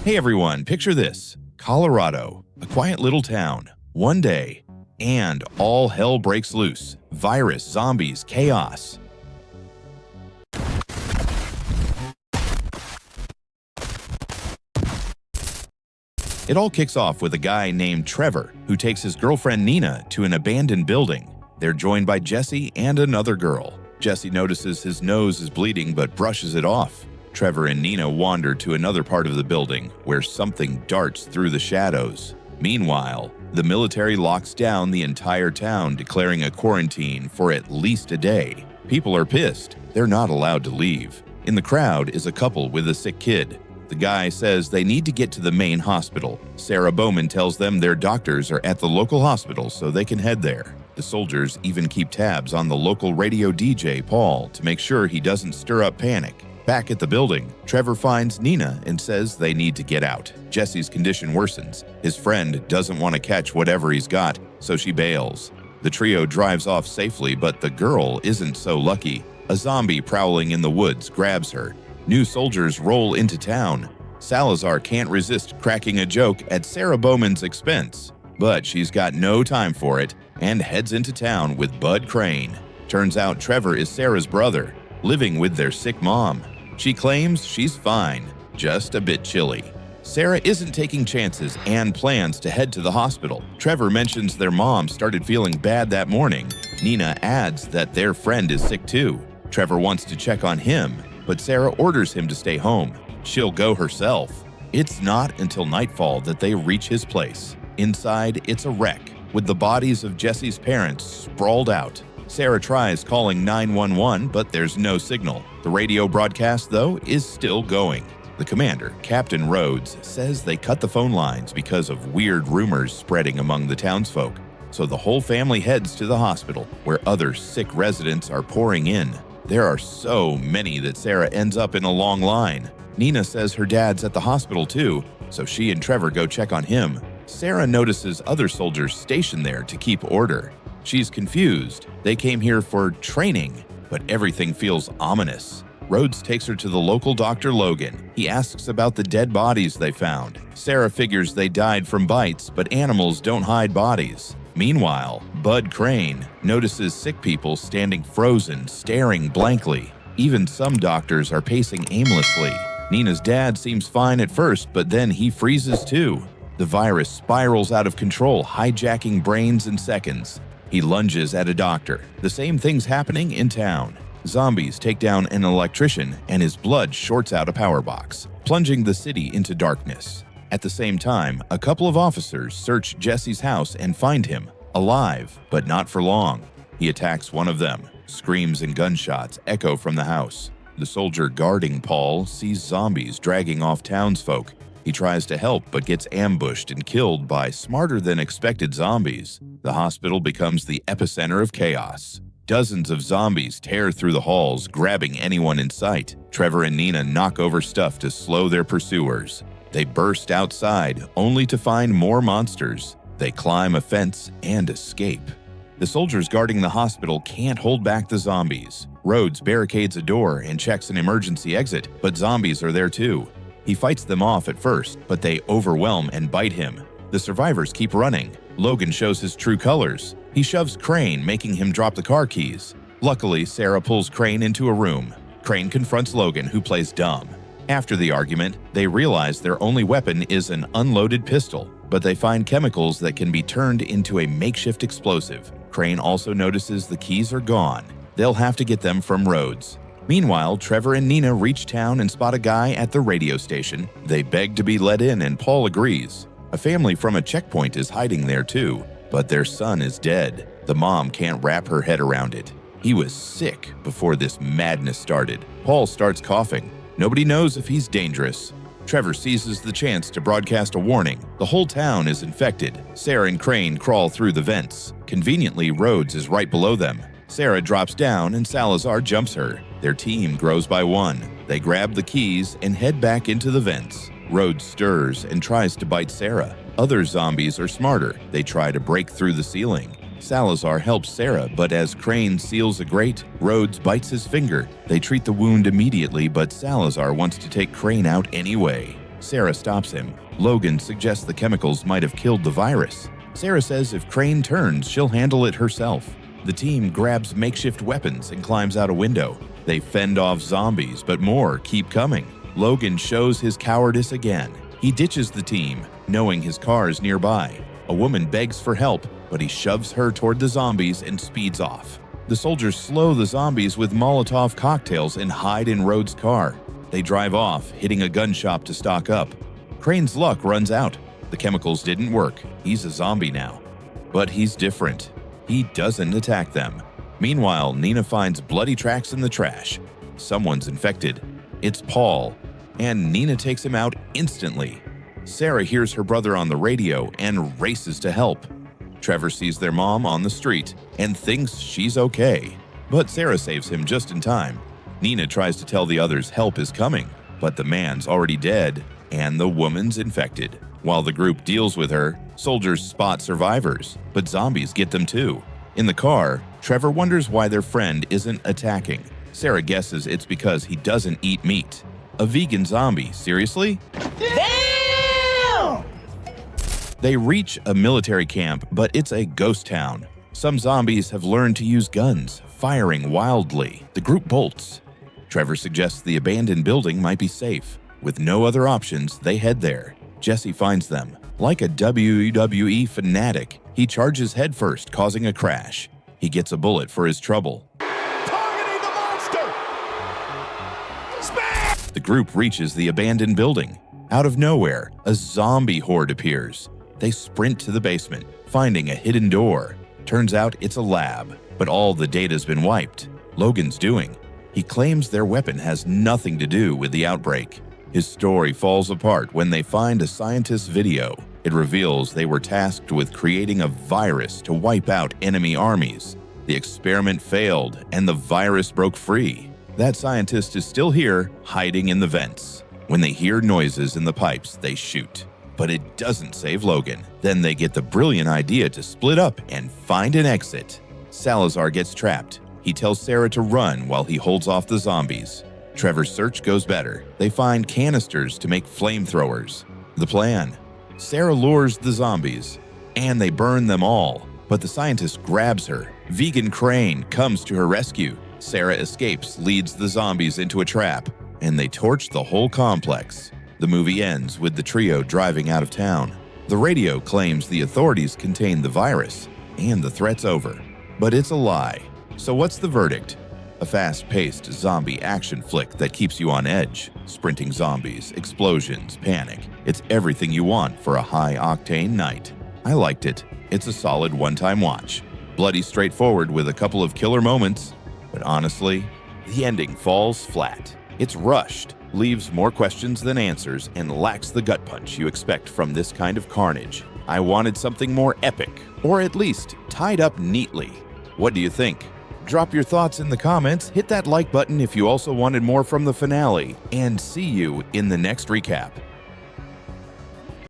Hey everyone, picture this. Colorado, a quiet little town. One day, and all hell breaks loose. Virus, zombies, chaos. It all kicks off with a guy named Trevor who takes his girlfriend Nina to an abandoned building. They're joined by Jesse and another girl. Jesse notices his nose is bleeding but brushes it off. Trevor and Nina wander to another part of the building where something darts through the shadows. Meanwhile, the military locks down the entire town, declaring a quarantine for at least a day. People are pissed. They're not allowed to leave. In the crowd is a couple with a sick kid. The guy says they need to get to the main hospital. Sarah Bowman tells them their doctors are at the local hospital so they can head there. The soldiers even keep tabs on the local radio DJ, Paul, to make sure he doesn't stir up panic. Back at the building, Trevor finds Nina and says they need to get out. Jesse's condition worsens. His friend doesn't want to catch whatever he's got, so she bails. The trio drives off safely, but the girl isn't so lucky. A zombie prowling in the woods grabs her. New soldiers roll into town. Salazar can't resist cracking a joke at Sarah Bowman's expense, but she's got no time for it and heads into town with Bud Crane. Turns out Trevor is Sarah's brother, living with their sick mom. She claims she's fine, just a bit chilly. Sarah isn't taking chances and plans to head to the hospital. Trevor mentions their mom started feeling bad that morning. Nina adds that their friend is sick too. Trevor wants to check on him, but Sarah orders him to stay home. She'll go herself. It's not until nightfall that they reach his place. Inside, it's a wreck, with the bodies of Jesse's parents sprawled out. Sarah tries calling 911, but there's no signal. The radio broadcast, though, is still going. The commander, Captain Rhodes, says they cut the phone lines because of weird rumors spreading among the townsfolk. So the whole family heads to the hospital, where other sick residents are pouring in. There are so many that Sarah ends up in a long line. Nina says her dad's at the hospital too, so she and Trevor go check on him. Sarah notices other soldiers stationed there to keep order. She's confused. They came here for training, but everything feels ominous. Rhodes takes her to the local Dr. Logan. He asks about the dead bodies they found. Sarah figures they died from bites, but animals don't hide bodies. Meanwhile, Bud Crane notices sick people standing frozen, staring blankly. Even some doctors are pacing aimlessly. Nina's dad seems fine at first, but then he freezes too. The virus spirals out of control, hijacking brains in seconds. He lunges at a doctor. The same thing's happening in town. Zombies take down an electrician, and his blood shorts out a power box, plunging the city into darkness. At the same time, a couple of officers search Jesse's house and find him, alive, but not for long. He attacks one of them. Screams and gunshots echo from the house. The soldier guarding Paul sees zombies dragging off townsfolk. He tries to help but gets ambushed and killed by smarter-than-expected zombies. The hospital becomes the epicenter of chaos. Dozens of zombies tear through the halls, grabbing anyone in sight. Trevor and Nina knock over stuff to slow their pursuers. They burst outside, only to find more monsters. They climb a fence and escape. The soldiers guarding the hospital can't hold back the zombies. Rhodes barricades a door and checks an emergency exit, but zombies are there too. He fights them off at first, but they overwhelm and bite him. The survivors keep running. Logan shows his true colors. He shoves Crane, making him drop the car keys. Luckily, Sarah pulls Crane into a room. Crane confronts Logan, who plays dumb. After the argument, they realize their only weapon is an unloaded pistol, but they find chemicals that can be turned into a makeshift explosive. Crane also notices the keys are gone. They'll have to get them from Rhodes. Meanwhile, Trevor and Nina reach town and spot a guy at the radio station. They beg to be let in, and Paul agrees. A family from a checkpoint is hiding there too, but their son is dead. The mom can't wrap her head around it. He was sick before this madness started. Paul starts coughing. Nobody knows if he's dangerous. Trevor seizes the chance to broadcast a warning. The whole town is infected. Sarah and Crane crawl through the vents. Conveniently, Rhodes is right below them. Sarah drops down and Salazar jumps her. Their team grows by one. They grab the keys and head back into the vents. Rhodes stirs and tries to bite Sarah. Other zombies are smarter. They try to break through the ceiling. Salazar helps Sarah, but as Crane seals a grate, Rhodes bites his finger. They treat the wound immediately, but Salazar wants to take Crane out anyway. Sarah stops him. Logan suggests the chemicals might have killed the virus. Sarah says if Crane turns, she'll handle it herself. The team grabs makeshift weapons and climbs out a window. They fend off zombies, but more keep coming. Logan shows his cowardice again. He ditches the team, knowing his car is nearby. A woman begs for help, but he shoves her toward the zombies and speeds off. The soldiers slow the zombies with Molotov cocktails and hide in Rhodes' car. They drive off, hitting a gun shop to stock up. Crane's luck runs out. The chemicals didn't work. He's a zombie now. But he's different. He doesn't attack them. Meanwhile, Nina finds bloody tracks in the trash. Someone's infected. It's Paul. And Nina takes him out instantly. Sarah hears her brother on the radio and races to help. Trevor sees their mom on the street and thinks she's okay. But Sarah saves him just in time. Nina tries to tell the others help is coming, but the man's already dead and the woman's infected. While the group deals with her, soldiers spot survivors, but zombies get them too. In the car, Trevor wonders why their friend isn't attacking. Sarah guesses it's because he doesn't eat meat. A vegan zombie, seriously? Damn! They reach a military camp, but it's a ghost town. Some zombies have learned to use guns, firing wildly. The group bolts. Trevor suggests the abandoned building might be safe. With no other options, they head there. Jesse finds them. Like a WWE fanatic, he charges headfirst, causing a crash. He gets a bullet for his trouble. Targeting the monster! Smash! The group reaches the abandoned building. Out of nowhere, a zombie horde appears. They sprint to the basement, finding a hidden door. Turns out it's a lab, but all the data's been wiped. Logan's doing. He claims their weapon has nothing to do with the outbreak. His story falls apart when they find a scientist's video. It reveals they were tasked with creating a virus to wipe out enemy armies. The experiment failed, and the virus broke free. That scientist is still here, hiding in the vents. When they hear noises in the pipes, they shoot. But it doesn't save Logan. Then they get the brilliant idea to split up and find an exit. Salazar gets trapped. He tells Sarah to run while he holds off the zombies. Trevor's search goes better. They find canisters to make flamethrowers. The plan: Sarah lures the zombies, and they burn them all. But the scientist grabs her. Vegan Crane comes to her rescue. Sarah escapes, leads the zombies into a trap, and they torch the whole complex. The movie ends with the trio driving out of town. The radio claims the authorities contained the virus, and the threat's over. But it's a lie. So what's the verdict? A fast-paced zombie action flick that keeps you on edge. Sprinting zombies, explosions, panic. It's everything you want for a high-octane night. I liked it. It's a solid one-time watch. Bloody straightforward with a couple of killer moments. But honestly, the ending falls flat. It's rushed, leaves more questions than answers, and lacks the gut punch you expect from this kind of carnage. I wanted something more epic, or at least tied up neatly. What do you think? Drop your thoughts in the comments, hit that like button if you also wanted more from the finale, and see you in the next recap.